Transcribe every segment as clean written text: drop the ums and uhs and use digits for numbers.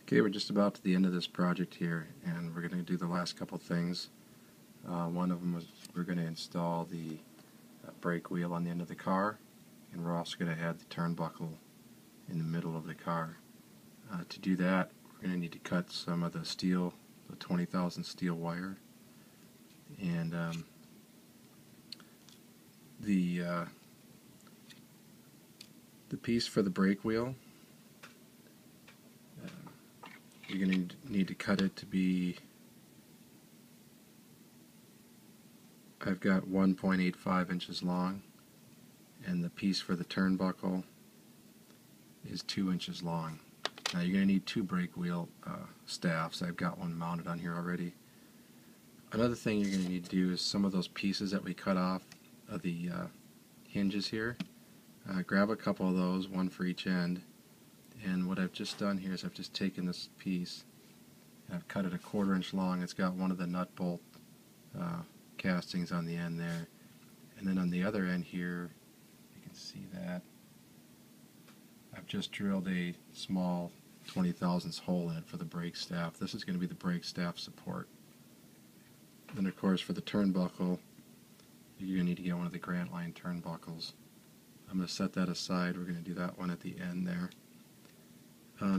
Okay, we're just about to the end of this project here, and we're going to do the last couple things. One of them was we're going to install the brake wheel on the end of the car, and we're also going to add the turnbuckle in the middle of the car. To do that, we're going to need to cut some of the steel, the 20,000 steel wire, and the piece for the brake wheel. You're going to need to cut it to be, I've got 1.85 inches long, and the piece for the turnbuckle is 2 inches long. Now you're going to need two brake wheel staffs. I've got one mounted on here already. Another thing you're going to need to do is some of those pieces that we cut off of the hinges here. Grab a couple of those, one for each end. And what I've just done here is I've just taken this piece and I've cut it 1/4 inch long. It's got one of the nut bolt castings on the end there. And then on the other end here, you can see that I've just drilled a small 20 thousandths hole in it for the brake staff. This is going to be the brake staff support. Then of course for the turnbuckle, you're going to need to get one of the Grant Line turnbuckles. I'm going to set that aside. We're going to do that one at the end there.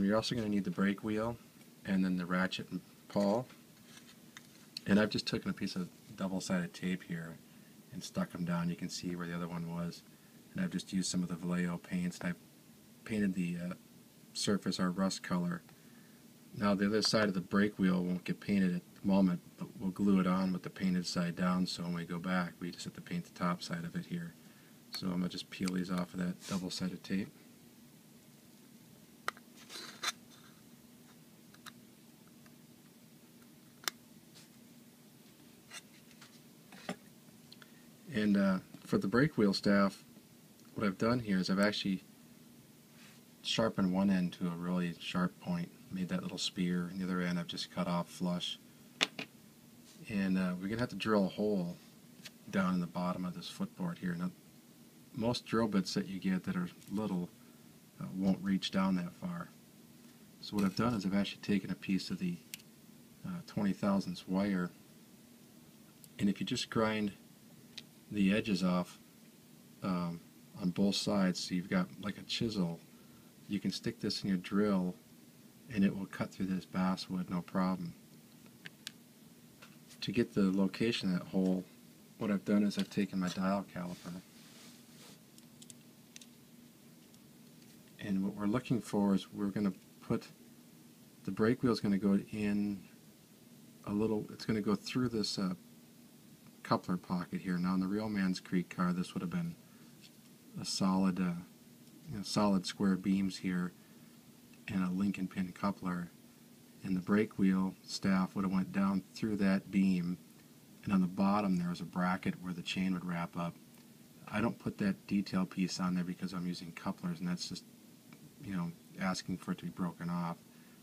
You're also going to need the brake wheel and then the ratchet and pawl. And I've just taken a piece of double-sided tape here and stuck them down. You can see where the other one was. And I've just used some of the Vallejo paints, and I've painted the surface our rust color. Now the other side of the brake wheel won't get painted at the moment, but we'll glue it on with the painted side down, so when we go back we just have to paint the top side of it here. So I'm going to just peel these off of that double-sided tape. And for the brake wheel staff, what I've done here is I've actually sharpened one end to a really sharp point, made that little spear, and the other end I've just cut off flush. And we're going to have to drill a hole down in the bottom of this footboard here. Now, most drill bits that you get that are little won't reach down that far. So what I've done is I've actually taken a piece of the 20 thousandths wire, and if you just grind the edges off on both sides, so you've got like a chisel, you can stick this in your drill and it will cut through this basswood no problem. To get the location of that hole, what I've done is I've taken my dial caliper, and what we're looking for is we're going to put the brake wheel is going to go in a little, it's going to go through this coupler pocket here. Now in the Real Man's Creek car, this would have been a solid, solid square beams here and a Lincoln pin coupler, and the brake wheel staff would have went down through that beam, and on the bottom there was a bracket where the chain would wrap up. I don't put that detail piece on there because I'm using couplers, and that's just, asking for it to be broken off.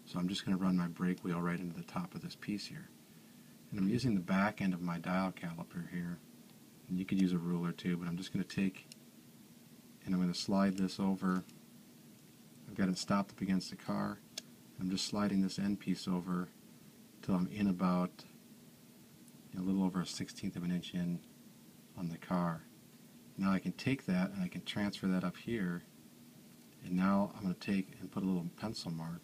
So I'm just going to run my brake wheel right into the top of this piece here. And I'm using the back end of my dial caliper here, and you could use a ruler too, but I'm just going to take and I'm going to slide this over. I've got it stopped up against the car. I'm just sliding this end piece over till I'm in about a little over 1/16 of an inch in on the car. Now I can take that and I can transfer that up here, and now I'm going to take and put a little pencil mark.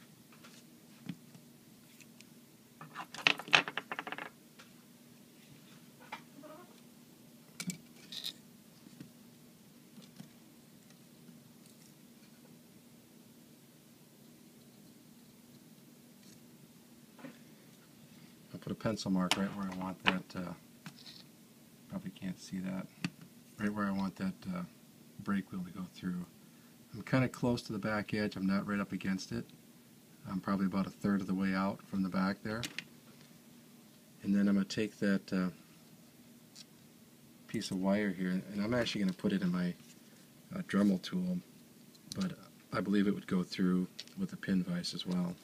I'll put a pencil mark right where I want that, probably can't see that, right where I want that brake wheel to go through. I'm kind of close to the back edge, I'm not right up against it. I'm probably about 1/3 of the way out from the back there. And then I'm going to take that piece of wire here, and I'm actually going to put it in my Dremel tool, but I believe it would go through with the pin vise as well.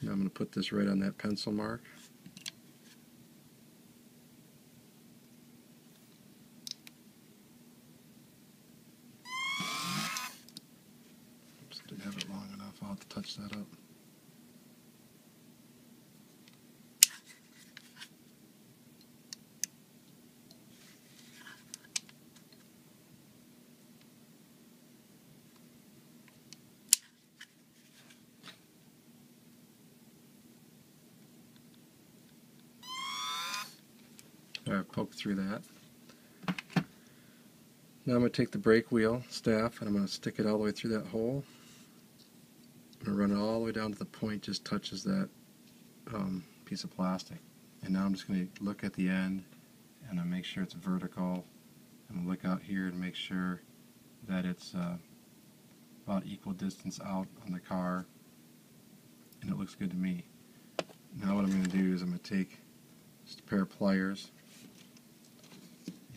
Now I'm going to put this right on that pencil mark. to touch that up. I've poked through that. Now I'm going to take the brake wheel staff and I'm going to stick it all the way through that hole. I'm going to run it all the way down to the point just touches that piece of plastic. And now I'm just going to look at the end and I'll make sure it's vertical. And look out here and make sure that it's about equal distance out on the car, and it looks good to me. Now what I'm going to do is I'm going to take just a pair of pliers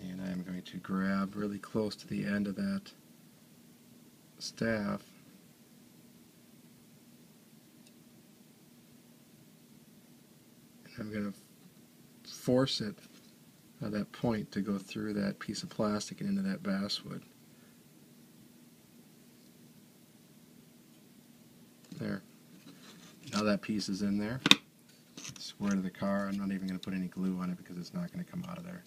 and I'm going to grab really close to the end of that staff and I'm going to force it that point to go through that piece of plastic and into that basswood. There. Now that piece is in there. It's square to the car. I'm not even going to put any glue on it because it's not going to come out of there.